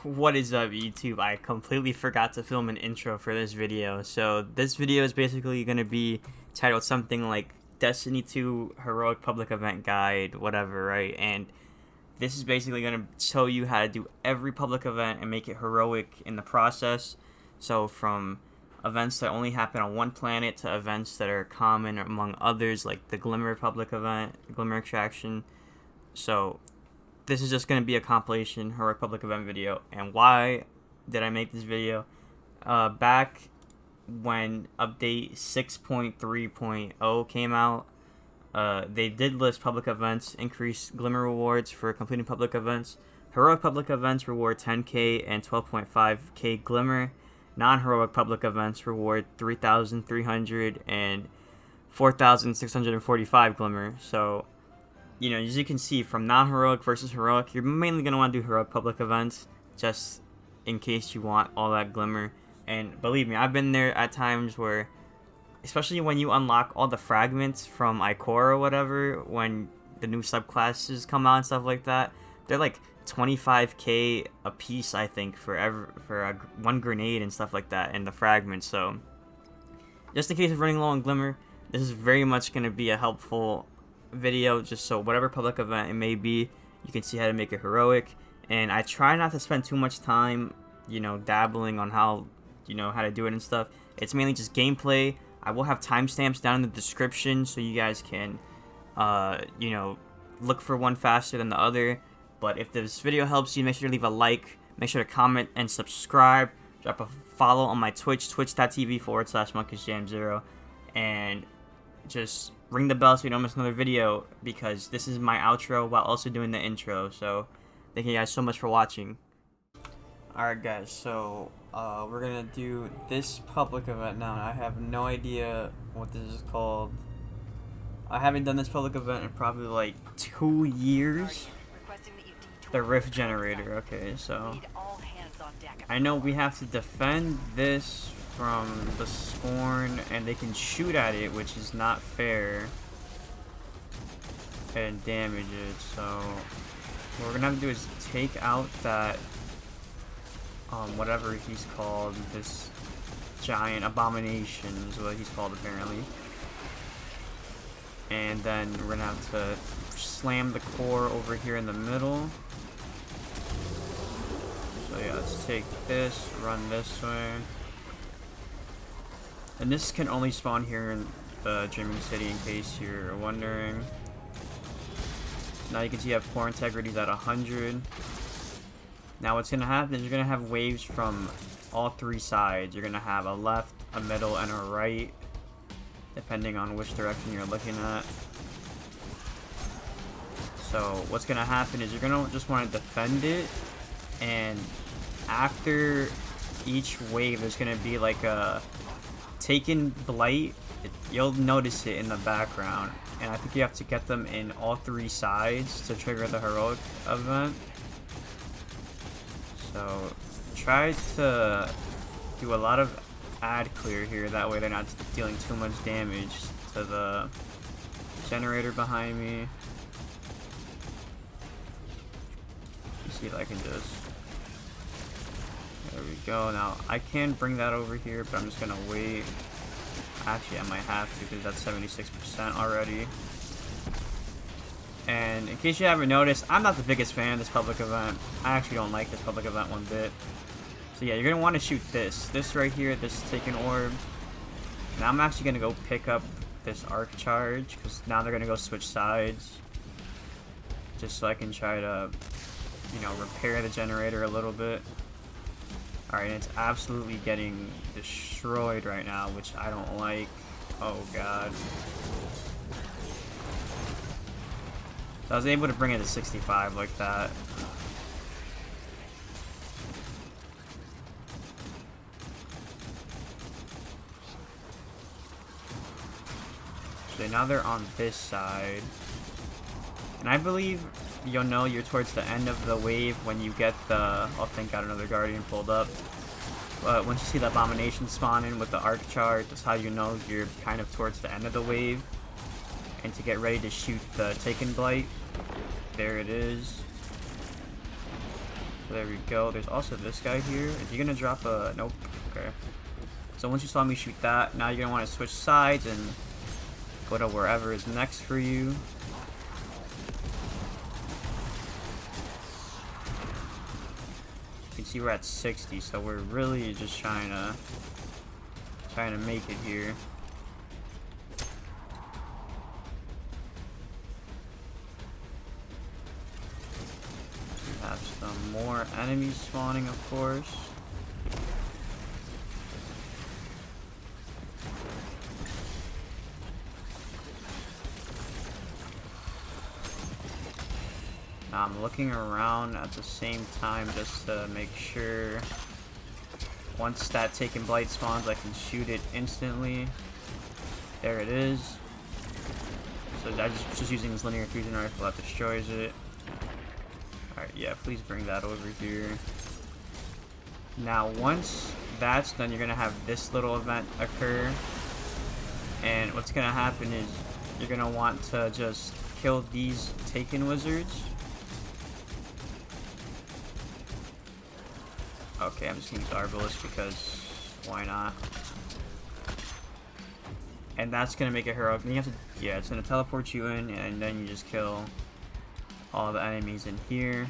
What is up, YouTube? I completely forgot to film an intro for this video. So this video is basically going to be titled something like Destiny 2 Heroic Public Event Guide, whatever, right? And this is basically going to show you how to do every public event and make it heroic in the process. So from events that only happen on one planet to events that are common among others, like the Glimmer public event, Glimmer Extraction. So this is just going to be a compilation heroic public event video. And why did I make this video? Back when update 6.3.0 came out, they did list public events, increase Glimmer rewards for completing public events. Heroic public events reward 10k and 12.5k Glimmer. Non-heroic public events reward 3,300 and 4,645 Glimmer. So, you know, as you can see, from non-heroic versus heroic, you're mainly going to want to do heroic public events, just in case you want all that Glimmer. And believe me, I've been there at times where, especially when you unlock all the fragments from Ikora or whatever, when the new subclasses come out and stuff like that, they're like 25k a piece, I think, for one grenade and stuff like that, and the fragments. So, just in case of running low on Glimmer, this is very much going to be a helpful video, just so whatever public event it may be, you can see how to make it heroic. And I try not to spend too much time, you know, dabbling on how to do it and stuff. It's mainly just gameplay. I will have timestamps down in the description so you guys can look for one faster than the other. But if this video helps you, make sure to leave a like, make sure to comment and subscribe, drop a follow on my Twitch, twitch.tv/monkeysjam0, and just ring the bell so you don't miss another video, because this is my outro while also doing the intro. So thank you guys so much for watching. Alright guys, so we're gonna do this public event now, and I have no idea what this is called. I haven't done this public event in probably like 2 years. The Rift Generator. Okay, so I know we have to defend this from the spawn, and they can shoot at it, which is not fair, and damage it. So what we're gonna have to do is take out that whatever he's called, this giant abomination is what he's called apparently, and then we're gonna have to slam the core over here in the middle. So yeah, let's take this, run this way. And this can only spawn here in the Dreaming City, in case you're wondering. Now you can see you have core integrities at 100. Now what's going to happen is you're going to have waves from all three sides. You're going to have a left, a middle, and a right, depending on which direction you're looking at. So what's going to happen is you're going to just want to defend it, and after each wave there's going to be like a taken Blight. You'll notice it in the background, and I think you have to get them in all three sides to trigger the heroic event. So try to do a lot of ad clear here, that way they're not dealing too much damage to the generator behind me. Let's see if I can just, there we go. Now I can bring that over here, but I'm just gonna wait. Actually, I might have to, because that's 76% already. And in case you haven't noticed, I'm not the biggest fan of this public event. I actually don't like this public event one bit. So yeah, you're going to want to shoot this right here, this taken orb. Now I'm actually going to go pick up this arc charge, because now they're going to go switch sides. Just so I can try to, repair the generator a little bit. Alright, and it's absolutely getting destroyed right now, which I don't like. Oh god. So I was able to bring it to 65 like that. So now they're on this side. And I believe you'll know you're towards the end of the wave when you get the, oh thank god, another Guardian pulled up. But once you see the abomination spawn in with the arc charge, that's how you know you're kind of towards the end of the wave. And to get ready to shoot the taken Blight. There it is. So there we go. There's also this guy here. Is he gonna drop a... Nope. Okay. So once you saw me shoot that, now you're gonna want to switch sides and go to wherever is next for you. You can see we're at 60, so we're really just trying to make it here. We have some more enemies spawning, of course. Now I'm looking around at the same time just to make sure once that taken Blight spawns, I can shoot it instantly. There it is. So I'm just using this linear fusion rifle that destroys it. Alright, yeah, please bring that over here. Now once that's done, you're gonna have this little event occur. And what's gonna happen is you're gonna want to just kill these taken wizards. Okay, I'm just gonna use Arbalest because why not? And that's gonna make it heroic. And you have to, yeah, it's gonna teleport you in, and then you just kill all the enemies in here.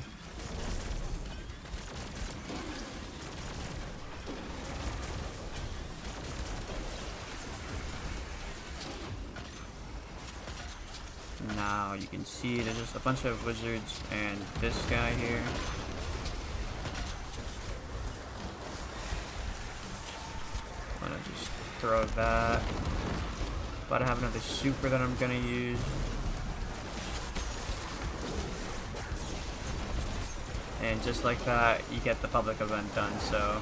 Now you can see there's just a bunch of wizards and this guy here. I'm gonna just throw that. But I have another super that I'm gonna use. And just like that, you get the public event done. So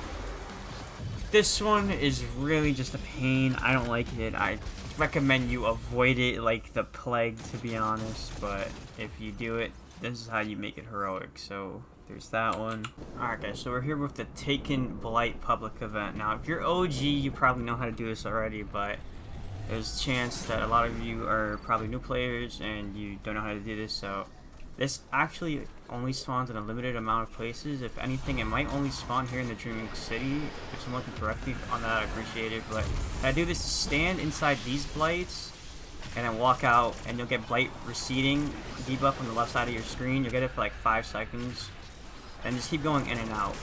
this one is really just a pain. I don't like it. I recommend you avoid it like the plague, to be honest. But if you do it, this is how you make it heroic. So there's that one. Alright guys, so we're here with the Taken Blight public event. Now if you're OG, you probably know how to do this already, but there's a chance that a lot of you are probably new players and you don't know how to do this. So this actually only spawns in a limited amount of places. If anything, it might only spawn here in the Dreaming City. If someone can correct me on that, I appreciate it. But I do this to stand inside these Blights and then walk out, and you'll get Blight receding debuff on the left side of your screen. You'll get it for like 5 seconds. And just keep going in and out.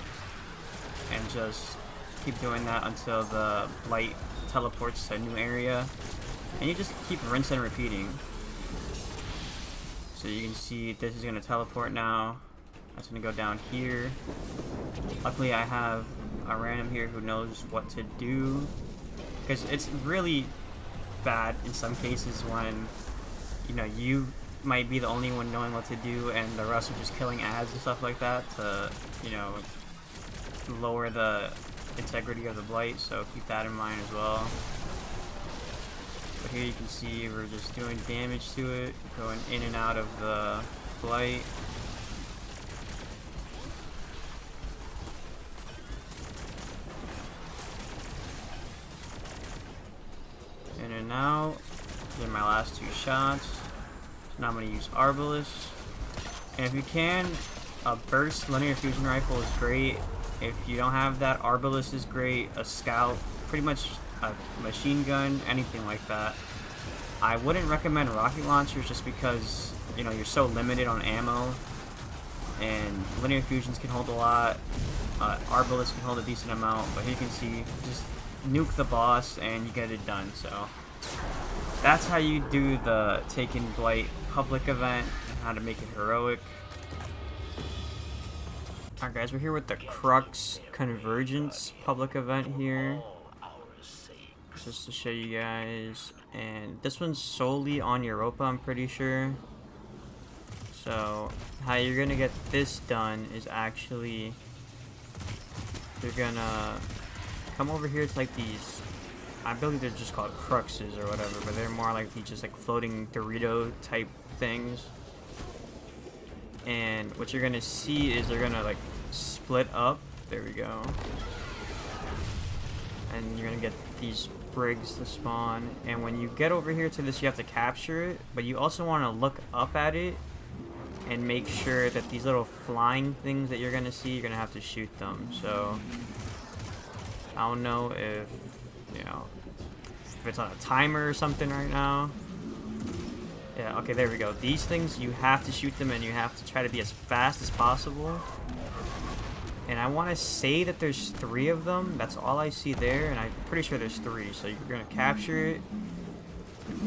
And just keep doing that until the Blight teleports to a new area. And you just keep rinsing and repeating. So you can see this is going to teleport now. That's going to go down here. Luckily I have a random here who knows what to do. Because it's really bad in some cases when, you know, you might be the only one knowing what to do and the rest are just killing ads and stuff like that to, you know, lower the integrity of the Blight. So keep that in mind as well. But here you can see we're just doing damage to it, going in and out of the Blight. In and out. These are my last 2 shots. So now I'm going to use Arbalest. And if you can, a burst linear fusion rifle is great. If you don't have that, Arbalest is great. A scout, pretty much a machine gun, anything like that. I wouldn't recommend rocket launchers just because, you know, you're so limited on ammo. And linear fusions can hold a lot. Arbalest can hold a decent amount. But here you can see, just nuke the boss and you get it done. So that's how you do the Taken Blight public event and how to make it heroic. Alright guys, we're here with the Crux Convergence public event here. Just to show you guys. And this one's solely on Europa, I'm pretty sure. So how you're gonna get this done is actually you're gonna come over here to like these, I believe they're just called Cruxes or whatever, but they're more like these just like floating Dorito type things. And what you're gonna see is they're gonna like split up. There we go. And you're gonna get these brigs to spawn. And when you get over here to this, you have to capture it, but you also want to look up at it and make sure that these little flying things that you're gonna see, you're gonna have to shoot them. So I don't know if, you know, if it's on a timer or something right now. Yeah, okay, there we go. These things, you have to shoot them and you have to try to be as fast as possible. And I want to say that there's 3 of them. That's all I see there, and I'm pretty sure there's 3. So you're going to capture it.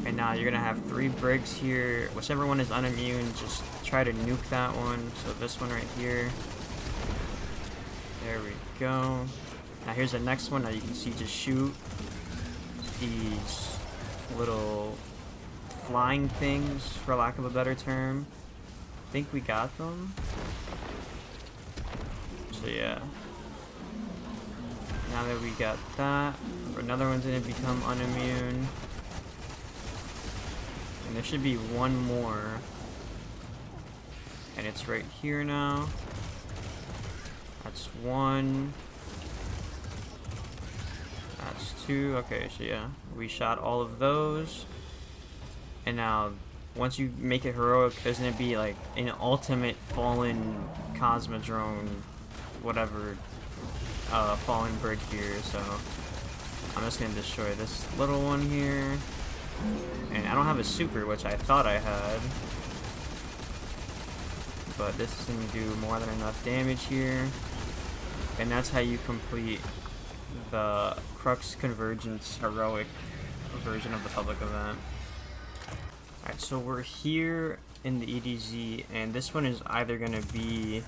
And now you're going to have 3 brigs here. Whichever one is unimmune, just try to nuke that one. So this one right here. There we go. Now here's the next one. Now you can see, just shoot these little flying things, for lack of a better term. I think we got them. So yeah. Now that we got that, another one's gonna become unimmune. And there should be one more. And it's right here now. That's 1. That's 2. Okay, so yeah. We shot all of those. And now, once you make it heroic, there's gonna be like an ultimate fallen Cosmodrome, whatever, fallen brig here. So I'm just gonna destroy this little one here. And I don't have a super, which I thought I had, but this is gonna do more than enough damage here. And that's how you complete the Crux Convergence heroic version of the public event. Alright, so we're here in the EDZ, and this one is either gonna be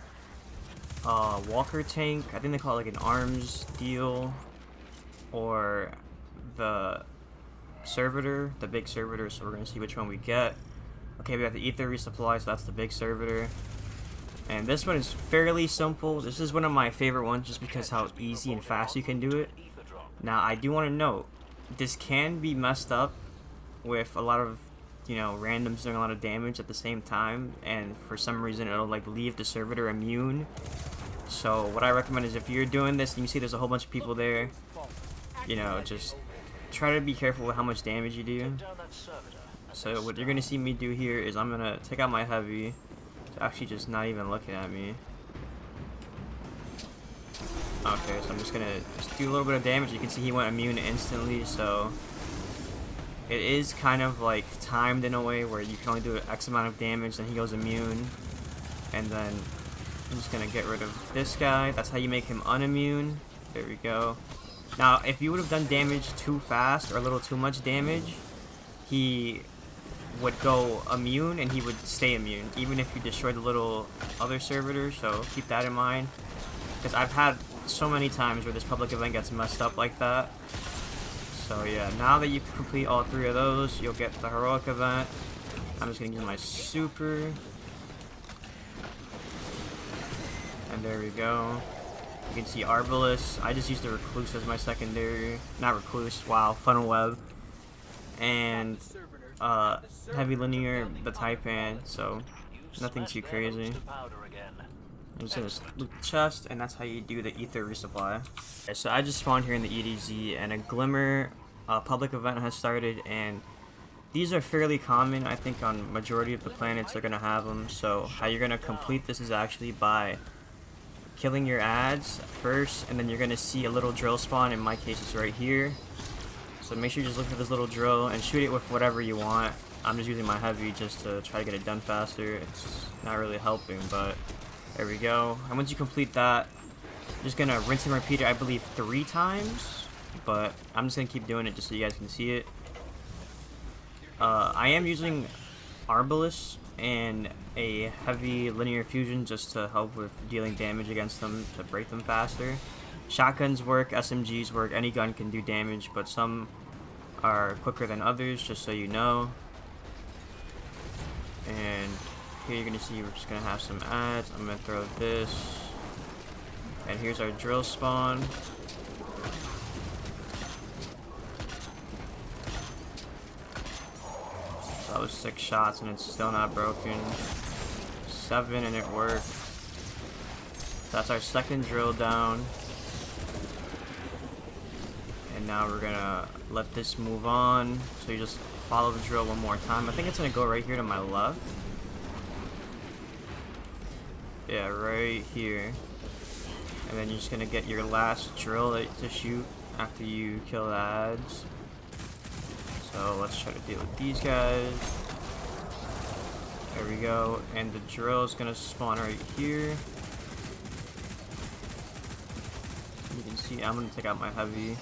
a walker tank, I think they call it like an arms deal, or the servitor, the big servitor, so we're gonna see which one we get. Okay, we have the ether resupply, so that's the big servitor. And this one is fairly simple. This is one of my favorite ones just because how easy and fast you can do it. Now, I do want to note, this can be messed up with a lot of, you know, randoms doing a lot of damage at the same time, and for some reason it'll like leave the servitor immune. So what I recommend is, if you're doing this and you see there's a whole bunch of people there, you know, just try to be careful with how much damage you do. So what you're gonna see me do here is I'm gonna take out my heavy. It's actually just not even looking at me. Okay, so I'm just gonna do a little bit of damage. You can see he went immune instantly, so it is kind of like timed in a way where you can only do X amount of damage, then he goes immune. And then I'm just gonna get rid of this guy. That's how you make him unimmune. There we go. Now, if you would have done damage too fast or a little too much damage, he would go immune and he would stay immune, even if you destroy the little other servitor, so keep that in mind. Because I've had so many times where this public event gets messed up like that. So yeah, now that you complete all 3 of those, you'll get the heroic event. I'm just gonna use my super. And there we go. You can see Arbalest. I just used the Recluse as my secondary. Not Recluse, wow, Funnel Web. And Heavy Linear, the Taipan, so nothing too crazy. I'm just gonna loot the chest, and that's how you do the ether resupply. Okay, so I just spawned here in the EDZ, and a Glimmer public event has started, and these are fairly common. I think on majority of the planets they're gonna have them. So how you're gonna complete this is actually by killing your ads first, and then you're gonna see a little drill spawn. In my case, it's right here. So make sure you just look for this little drill and shoot it with whatever you want. I'm just using my heavy just to try to get it done faster. It's not really helping, but there we go. And once you complete that, I'm just gonna rinse and repeat it, I believe 3 times, but I'm just gonna keep doing it just so you guys can see it. I am using Arbalest and a heavy linear fusion just to help with dealing damage against them, to break them faster. Shotguns work, SMGs work, any gun can do damage, but some are quicker than others, just so you know. And here you're gonna see we're just gonna have some ads. I'm gonna throw this, and here's our drill spawn. So that was 6 shots and it's still not broken. 7 and it worked. That's our second drill down. And now we're gonna let this move on. So you just follow the drill one more time. I think it's gonna go right here to my left. Yeah, right here. And then you're just gonna get your last drill to shoot after you kill the ads. So let's try to deal with these guys. There we go. And the drill is gonna spawn right here. You can see I'm gonna take out my heavy.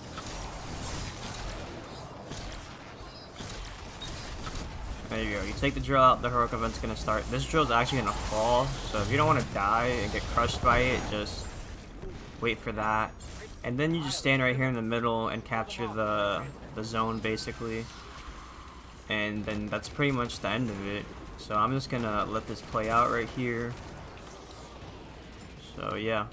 There you go. You take the drill out, the heroic event's gonna start. This drill's actually gonna fall, so if you don't want to die and get crushed by it, just wait for that. And then you just stand right here in the middle and capture the zone, basically. And then that's pretty much the end of it. So I'm just gonna let this play out right here. So yeah.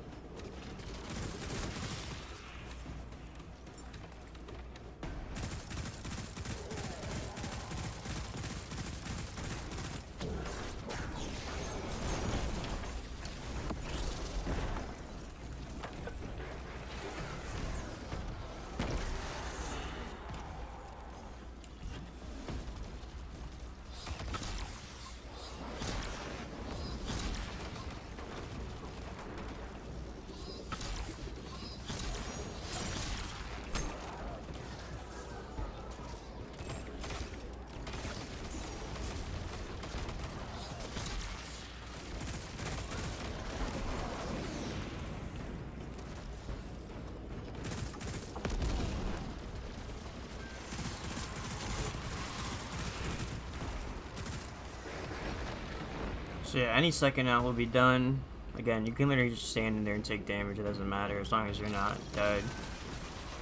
So yeah, any second now will be done. Again, you can literally just stand in there and take damage, it doesn't matter as long as you're not dead.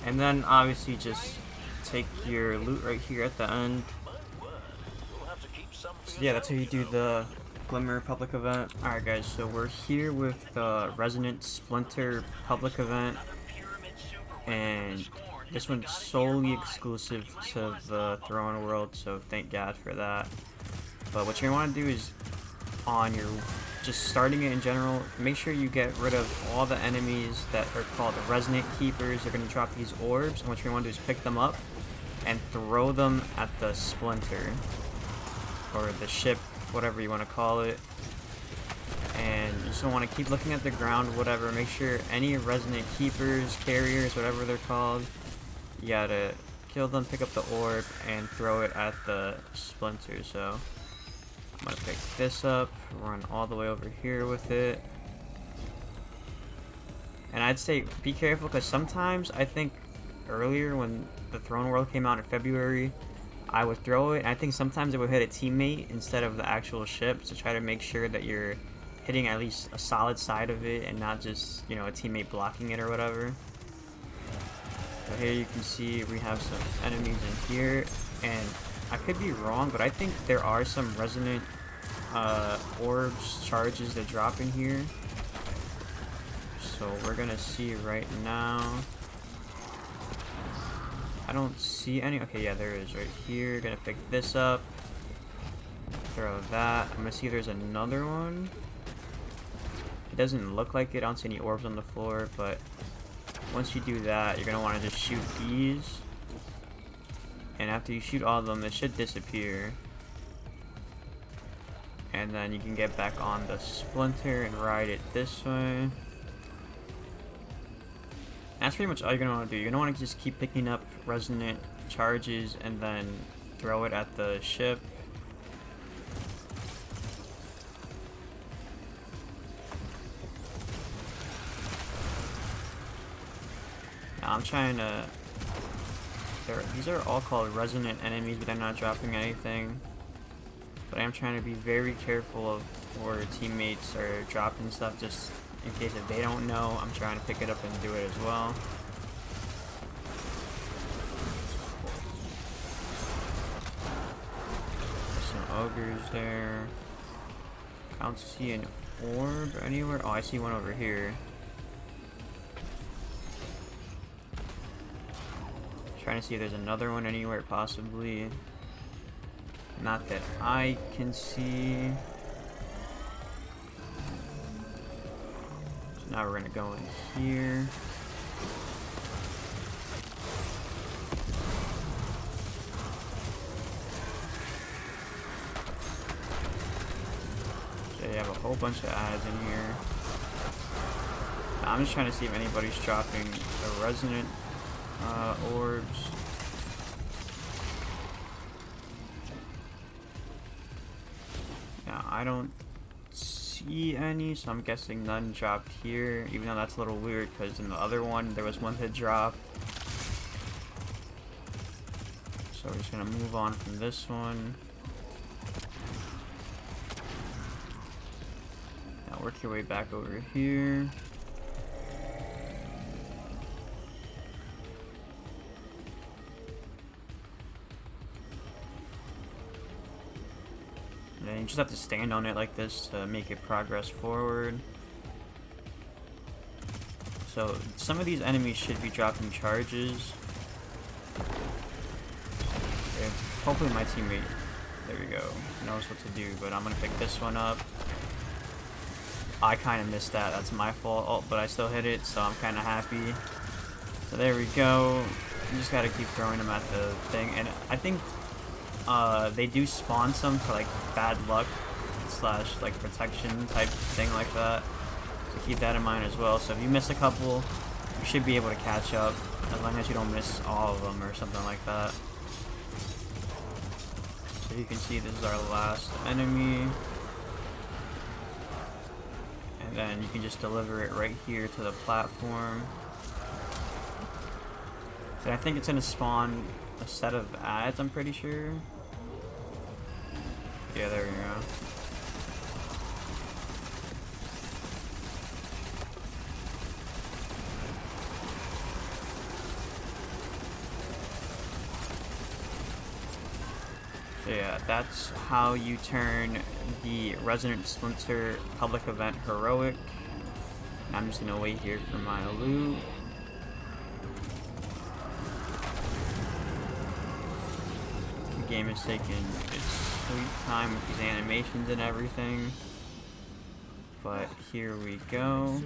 And then obviously just take your loot right here at the end. So yeah, that's how you do the Glimmer public event. Alright guys, so we're here with the Resonant Splinter public event. And this one's solely exclusive to the Throne world, so thank God for that. But what you're gonna want to do is, on your just starting it in general, make sure you get rid of all the enemies that are called the Resonant Keepers. They're going to drop these orbs, and what you're going to want to do is pick them up and throw them at the Splinter or the ship, whatever you want to call it. And you just want to keep looking at the ground, whatever. Make sure any Resonant Keepers, carriers, whatever they're called, you gotta kill them, pick up the orb, and throw it at the Splinter. So I'm gonna pick this up, run all the way over here with it. And I'd say be careful, because sometimes, I think earlier when the Throne World came out in February, I would throw it, and I think sometimes it would hit a teammate instead of the actual ship, so try to make sure that you're hitting at least a solid side of it and not just, you know, a teammate blocking it or whatever. So here you can see we have some enemies in here, and I could be wrong, but I think there are some Resonant orbs charges that drop in here. So we're gonna see right now. I don't see any. Okay, yeah, there is right here. Gonna pick this up. Throw that. I'm gonna see if there's another one. It doesn't look like it. I don't see any orbs on the floor, but once you do that, you're gonna want to just shoot these. And after you shoot all of them, they should disappear. And then you can get back on the Splinter and ride it this way. That's pretty much all you're going to want to do. You're going to want to just keep picking up Resonant charges and then throw it at the ship. Now I'm trying to... These are all called Resonant enemies, but they're not dropping anything. But I am trying to be very careful of where teammates are dropping stuff, just in case if they don't know. I'm trying to pick it up and do it as well. There's some ogres there. I don't see an orb anywhere. Oh, I see one over here. Trying to see if there's another one anywhere, possibly. Not that I can see. So now we're gonna go in here. So you have a whole whole bunch of ads in here. I'm just trying to see if anybody's dropping the resonant orbs. Now I don't see any, so I'm guessing none dropped here, even though that's a little weird because in the other one there was one that dropped. So we're just gonna move on from this one. Now work your way back over here. And then you just have to stand on it like this to make it progress forward. So some of these enemies should be dropping charges. Okay. Hopefully my teammate, there we go, knows what to do, but I'm gonna pick this one up. I kind of missed that, that's my fault, but I still hit it, so I'm kind of happy. So there we go. You just gotta keep throwing them at the thing, and I think they do spawn some for like bad luck / like protection type thing like that. So keep that in mind as well. So if you miss a couple, you should be able to catch up as long as you don't miss all of them or something like that. So you can see this is our last enemy. And then you can just deliver it right here to the platform. So I think it's gonna spawn a set of ads, I'm pretty sure. Yeah, there we go. So yeah, that's how you turn the Resonant Splinter public event heroic. And I'm just gonna wait here for my loot. The game is taking its sweet time with these animations and everything. But here we go.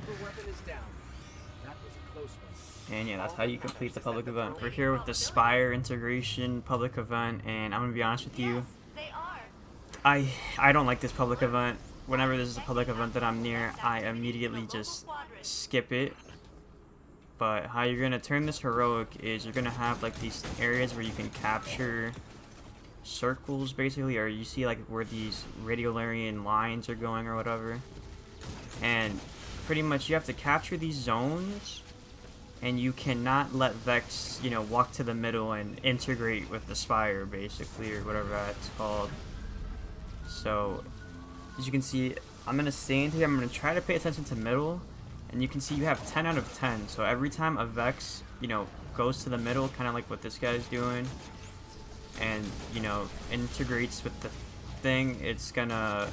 And yeah, that's how you complete the public event. We're here with the Spire Integration public event, and I'm gonna be honest with you, I don't like this public event. Whenever this is a public event that I'm near, I immediately just skip it. But how you're gonna turn this heroic is you're gonna have like these areas where you can capture circles basically, or you see like where these radiolarian lines are going or whatever. And pretty much you have to capture these zones, and you cannot let Vex, you know, walk to the middle and integrate with the Spire basically, or whatever that's called. So as you can see, I'm gonna stay into here. I'm gonna try to pay attention to middle, and you can see you have 10 out of 10. So every time a Vex, you know, goes to the middle, kind of like what this guy's doing, and you know, integrates with the thing, it's gonna,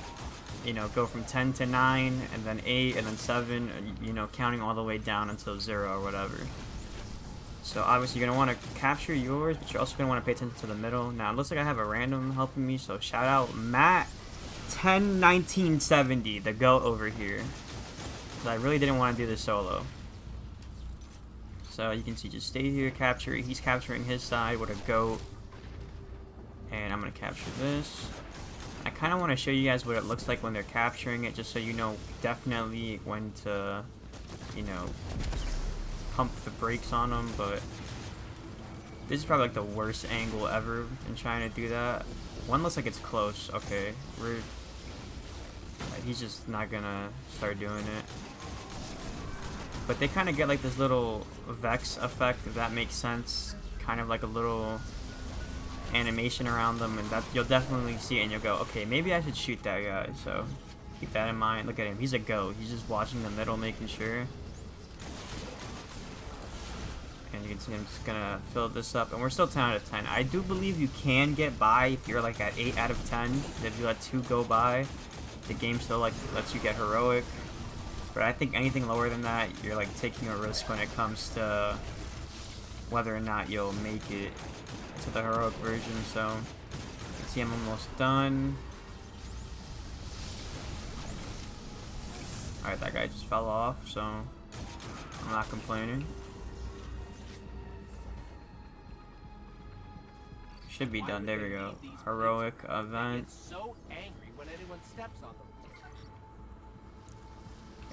you know, go from 10 to 9, and then 8, and then 7, you know, counting all the way down until 0 or whatever. So obviously you're gonna want to capture yours, but you're also gonna want to pay attention to the middle. Now it looks like I have a random helping me, so shout out Matt 101970, the goat over here. But I really didn't want to do this solo. So you can see, just stay here, capture it. He's capturing his side with a goat. And I'm gonna capture this. I kind of want to show you guys what it looks like when they're capturing it, just so you know definitely when to, you know, pump the brakes on them. But this is probably like the worst angle ever in trying to do that. One looks like it's close. Okay, he's just not gonna start doing it. But they kind of get like this little Vex effect, if that makes sense. Kind of like a little animation around them, and that you'll definitely see it, and you'll go, okay, maybe I should shoot that guy. So keep that in mind. Look at him, he's a goat. He's just watching the middle, making sure. And you can see I'm just gonna fill this up, and we're still 10 out of 10. I do believe you can get by if you're like at 8 out of 10. If you let 2 go by, the game still like lets you get heroic. But I think anything lower than that, you're like taking a risk when it comes to whether or not you'll make it to the heroic version. So you can see I'm almost done. Alright, that guy just fell off, so I'm not complaining. Should be done. There we go. Heroic event.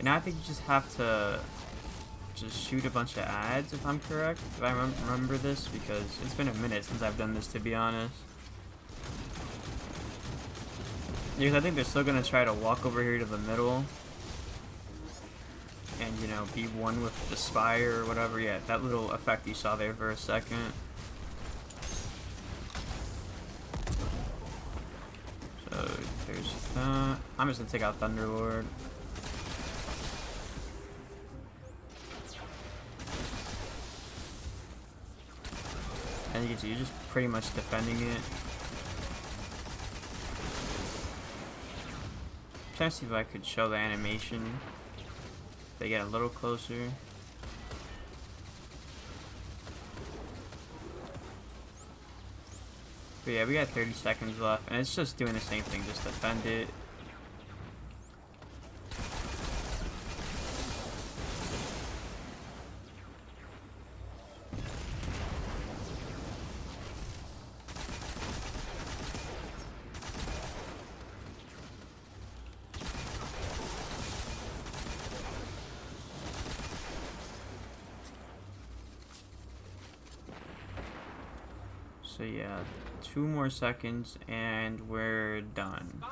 And now I think you just have to just shoot a bunch of ads, if I'm correct. If I remember this, because it's been a minute since I've done this, to be honest. Because I think they're still gonna try to walk over here to the middle and, you know, be one with the Spire or whatever. Yeah, that little effect you saw there for a second. So there's that. I'm just gonna take out Thunderlord. And you can see you're just pretty much defending it. I'm trying to see if I could show the animation. They get a little closer. But yeah, we got 30 seconds left, and it's just doing the same thing, just defend it. So yeah, 2 more seconds and we're done.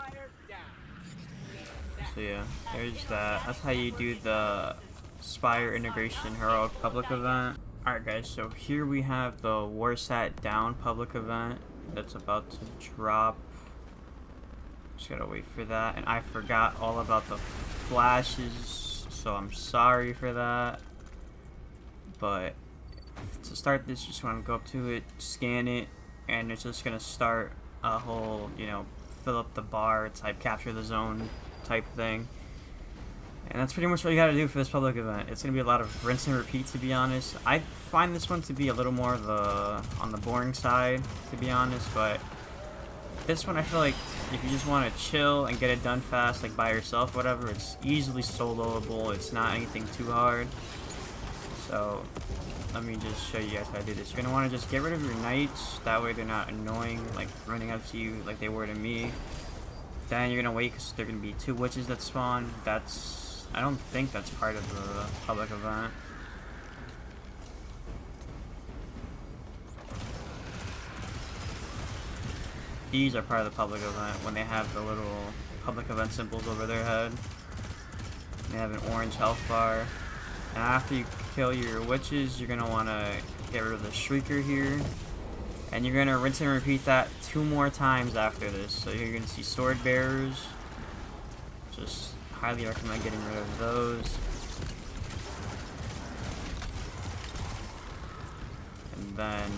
So yeah, there's that. That's how you do the Spire Integration Heroic public event. Alright guys, so here we have the Warsat Down public event that's about to drop. Just gotta wait for that. And I forgot all about the flashes, so I'm sorry for that. But to start this, you just want to go up to it, scan it, and it's just gonna start a whole, you know, fill up the bar type, capture the zone type thing. And that's pretty much what you gotta do for this public event. It's gonna be a lot of rinse and repeat, to be honest. I find this one to be a little more on the boring side, to be honest, but this one I feel like if you just want to chill and get it done fast, like by yourself, whatever, it's easily soloable. It's not anything too hard. So let me just show you guys how to do this. You're gonna want to just get rid of your knights, that way they're not annoying, like running up to you like they were to me. Then you're gonna wait because there are gonna be 2 witches that spawn. I don't think that's part of the public event. These are part of the public event when they have the little public event symbols over their head. They have an orange health bar. And after you kill your witches, you're going to want to get rid of the Shrieker here. And you're going to rinse and repeat that 2 more times after this. So you're going to see Sword Bearers. Just highly recommend getting rid of those. And then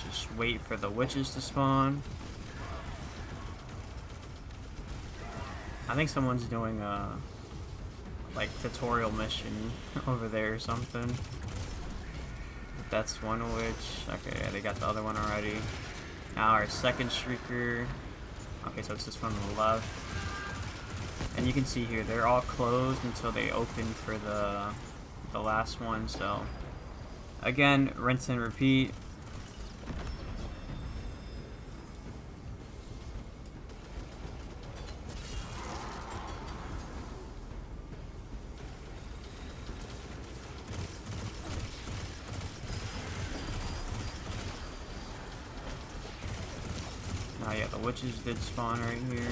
just wait for the witches to spawn. I think someone's doing a like tutorial mission over there or something. That's one witch. Okay, yeah, they got the other one already. Now our second Shrieker. Okay, so it's this one on the left. And you can see here, they're all closed until they open for the last one. So again, rinse and repeat. Oh yeah, the witches did spawn right here.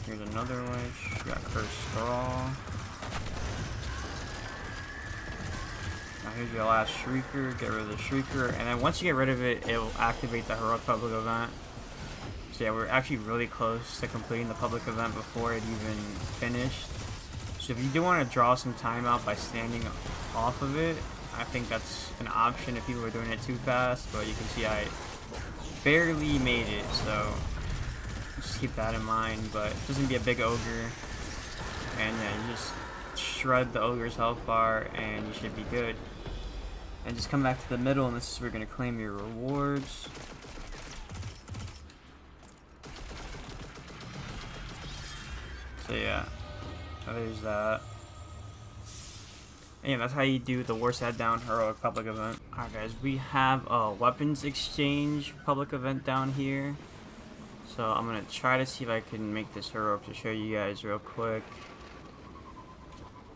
Here's another witch. We got Cursed Straw. Now here's your last Shrieker. Get rid of the Shrieker. And then once you get rid of it, it will activate the Heroic Public Event. So yeah, we're actually really close to completing the public event before it even finished. So if you do want to draw some time out by standing off of it, I think that's an option if people are doing it too fast, but you can see I barely made it, so just keep that in mind. But it doesn't be a big ogre, and yeah, you just shred the ogre's health bar and you should be good. And just come back to the middle, and this is where you're going to claim your rewards. So yeah, there's that. And yeah, that's how you do the Warsat Down Heroic public event. Alright guys, we have a weapons exchange public event down here. So I'm gonna try to see if I can make this heroic to show you guys real quick.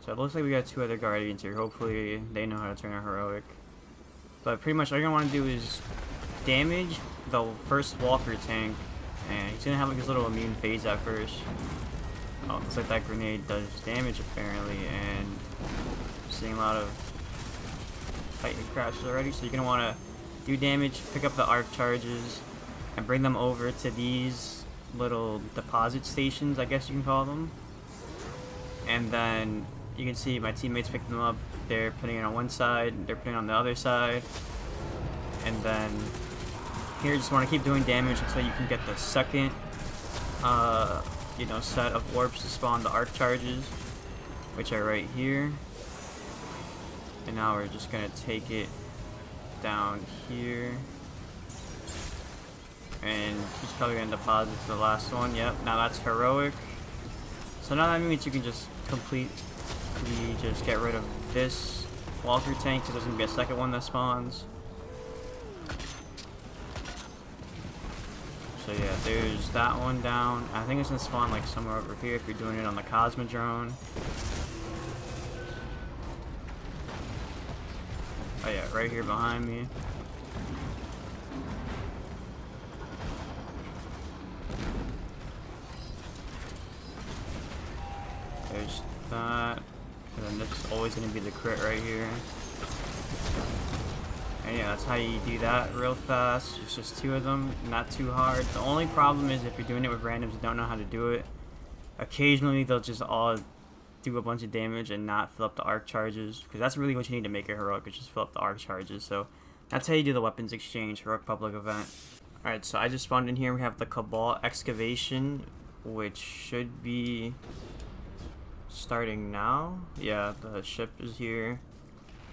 So it looks like we got 2 other guardians here. Hopefully they know how to turn a heroic. But pretty much all you're gonna want to do is damage the first walker tank, and he's gonna have like his little immune phase at first. Oh, looks like that grenade does damage apparently, and I'm seeing a lot of Titan crashes already. So you're gonna want to do damage, pick up the arc charges, and bring them over to these little deposit stations, I guess you can call them. And then you can see my teammates pick them up. They're putting it on one side, they're putting it on the other side. And then here you just want to keep doing damage until you can get the second you know, set of orbs to spawn the arc charges, which are right here. And now we're just gonna take it down here. And he's probably gonna deposit to the last one. Yep, now that's heroic. So now that means you can just completely just get rid of this walker tank, because there's gonna be a second one that spawns. So yeah, there's that one down. I think it's gonna spawn like somewhere over here if you're doing it on the Cosmodrome. Oh yeah, right here behind me. There's that. And then there's always gonna be the crit right here. And yeah, that's how you do that real fast. It's just 2 of them, not too hard. The only problem is if you're doing it with randoms who don't know how to do it, occasionally they'll just all do a bunch of damage and not fill up the arc charges, because that's really what you need to make it heroic, is just fill up the arc charges. So that's how you do the weapons exchange heroic public event. Alright, so I just spawned in here. We have the Cabal Excavation, which should be starting now. Yeah, the ship is here.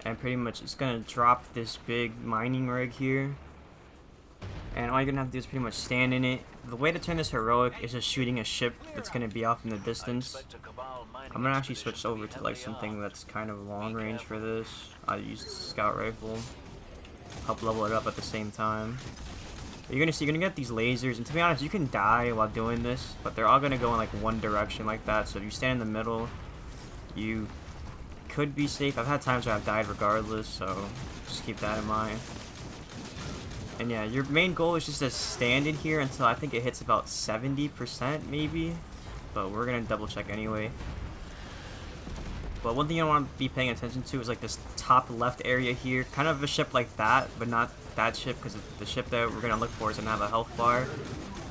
And pretty much it's gonna drop this big mining rig here. And all you're gonna have to do is pretty much stand in it. The way to turn this heroic is just shooting a ship that's gonna be off in the distance. I'm gonna actually switch over to like something that's kind of long range for this. I use the scout rifle. Help level it up at the same time. But you're gonna get these lasers, and to be honest, you can die while doing this, but they're all gonna go in like one direction like that. So if you stand in the middle, you could be safe. I've had times where I've died regardless, so just keep that in mind. And yeah, your main goal is just to stand in here until I think it hits about 70% maybe, but we're gonna double check anyway. But one thing you don't want to be paying attention to is like this top left area here, kind of a ship like that, but not that ship, because the ship that we're gonna look for is gonna have a health bar,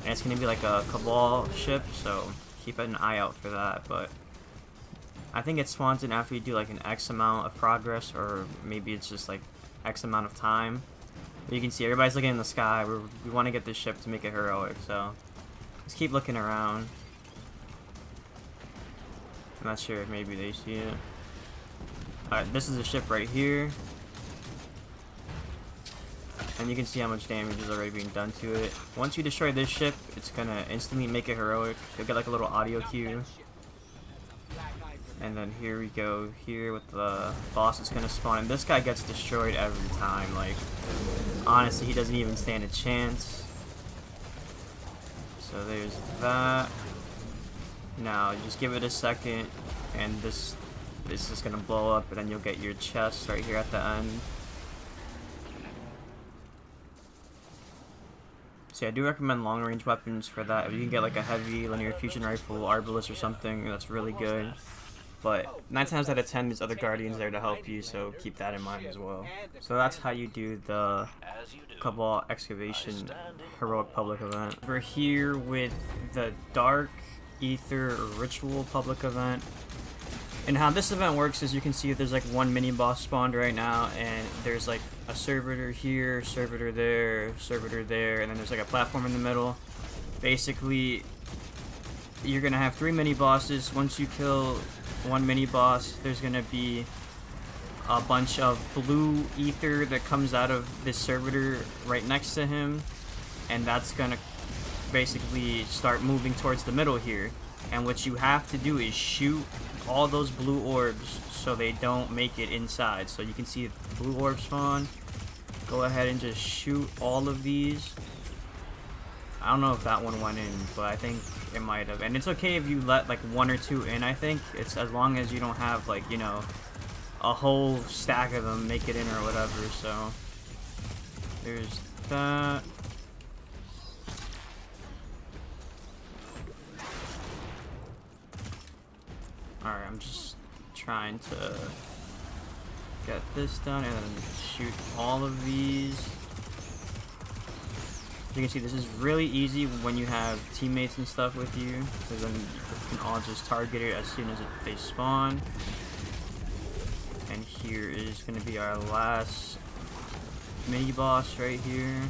and it's gonna be like a Cabal ship, so keep an eye out for that. But I think it spawns in after you do like an X amount of progress, or maybe it's just like X amount of time. But you can see everybody's looking in the sky. We want to get this ship to make it heroic, so let's keep looking around. I'm not sure if maybe they see it. Alright, this is a ship right here. And you can see how much damage is already being done to it. Once you destroy this ship, it's gonna instantly make it heroic. You'll get like a little audio cue. And then here we go, here with the boss that's gonna spawn. And this guy gets destroyed every time. Like, honestly, he doesn't even stand a chance. So there's that. Now, just give it a second, and this is gonna blow up, and then you'll get your chest right here at the end. So yeah, I do recommend long range weapons for that. If you can get like a heavy linear fusion rifle, arbalist or something, that's really good. But 9 times out of 10, there's other guardians there to help you, so keep that in mind as well. So that's how you do the Cabal Excavation heroic public event. We're here with the Dark Ether Ritual public event. And how this event works is you can see there's like one mini boss spawned right now, and there's like a servitor here, servitor there, and then there's like a platform in the middle. Basically, you're gonna have 3 mini bosses. Once you kill one mini boss, there's gonna be a bunch of blue ether that comes out of this servitor right next to him, and that's gonna basically start moving towards the middle here. And what you have to do is shoot all those blue orbs so they don't make it inside. So you can see the blue orb spawn. Go ahead and just shoot all of these. I don't know if that one went in, but I think it might have. And it's okay if you let like 1 or 2 in, I think. It's as long as you don't have like, you know, a whole stack of them make it in or whatever. So there's that. Alright, I'm just trying to get this done and then shoot all of these. As you can see, this is really easy when you have teammates and stuff with you, because then you can all just target it as soon as they spawn. And here is going to be our last mini boss right here.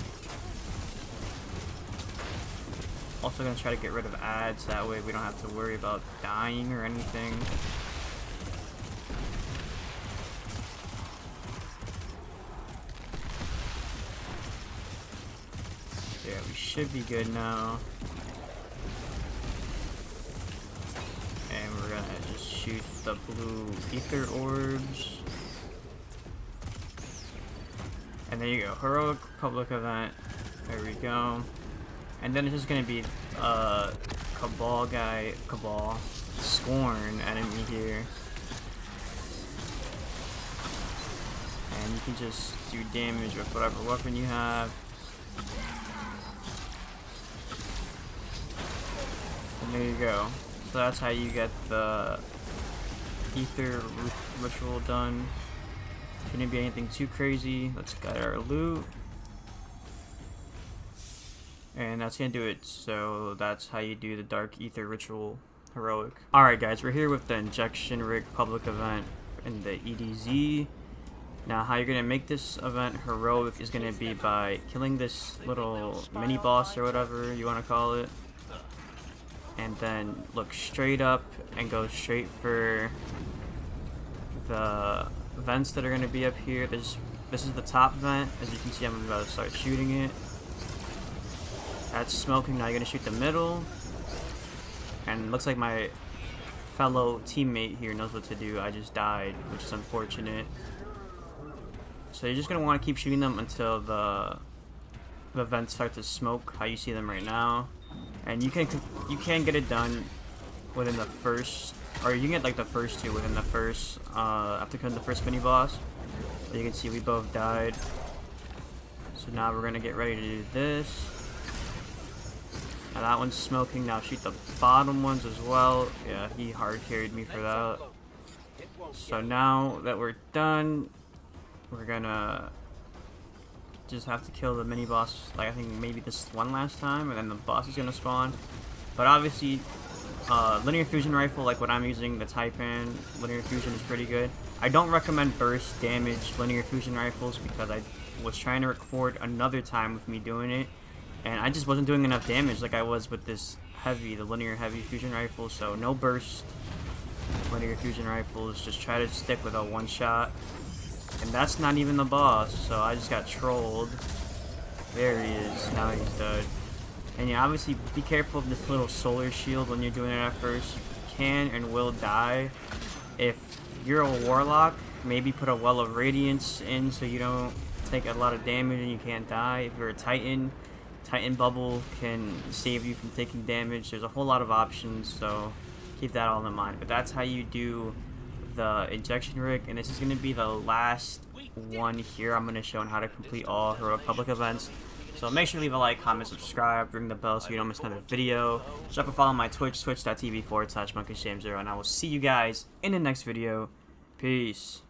Also going to try to get rid of ads, that way we don't have to worry about dying or anything. Yeah, we should be good now. And we're gonna just shoot the blue ether orbs. And there you go, heroic public event. There we go. And then it's just gonna be Cabal Scorn enemy here. And you can just do damage with whatever weapon you have. And there you go. So that's how you get the ether ritual done. Shouldn't be anything too crazy. Let's get our loot. And that's gonna do it. So that's how you do the Dark Ether Ritual Heroic. Alright guys, we're here with the Injection Rig public event in the EDZ. Now how you're gonna make this event heroic is gonna be by killing this little mini boss or whatever you wanna call it. And then look straight up and go straight for the vents that are gonna be up here. This is the top vent. As you can see, I'm about to start shooting it. That's smoking. Now you're gonna shoot the middle. And it looks like my fellow teammate here knows what to do. I just died, which is unfortunate. So you're just gonna want to keep shooting them until the vents start to smoke, how you see them right now. And you can get it done within the first, or you can get like the first 2 within the first after killing the first mini boss. So you can see we both died. So now we're gonna get ready to do this. Now that one's smoking. Now shoot the bottom ones as well. Yeah, he hard carried me for that. So now that we're done, we're gonna just have to kill the mini boss, like I think maybe this one last time, and then the boss is gonna spawn. But obviously, linear fusion rifle, like what I'm using, the Taipan linear fusion is pretty good. I don't recommend burst damage linear fusion rifles because I was trying to record another time with me doing it, and I just wasn't doing enough damage like I was with this heavy, the linear heavy fusion rifle. So no burst linear fusion rifles, just try to stick with a one shot. And that's not even the boss, so I just got trolled. There he is, now he's dead. And yeah, obviously be careful of this little solar shield when you're doing it at first. You can and will die. If you're a warlock, maybe put a well of radiance in so you don't take a lot of damage and you can't die. If you're a titan, Titan bubble can save you from taking damage. There's a whole lot of options, so keep that all in mind. But that's how you do the injection rig, and this is going to be the last one here. I'm going to show on how to complete all heroic public events. So make sure to leave a like, comment, subscribe, ring the bell so you don't miss another video. Drop a follow on my Twitch, twitch.tv/monkeysham0, and I will see you guys in the next video. Peace.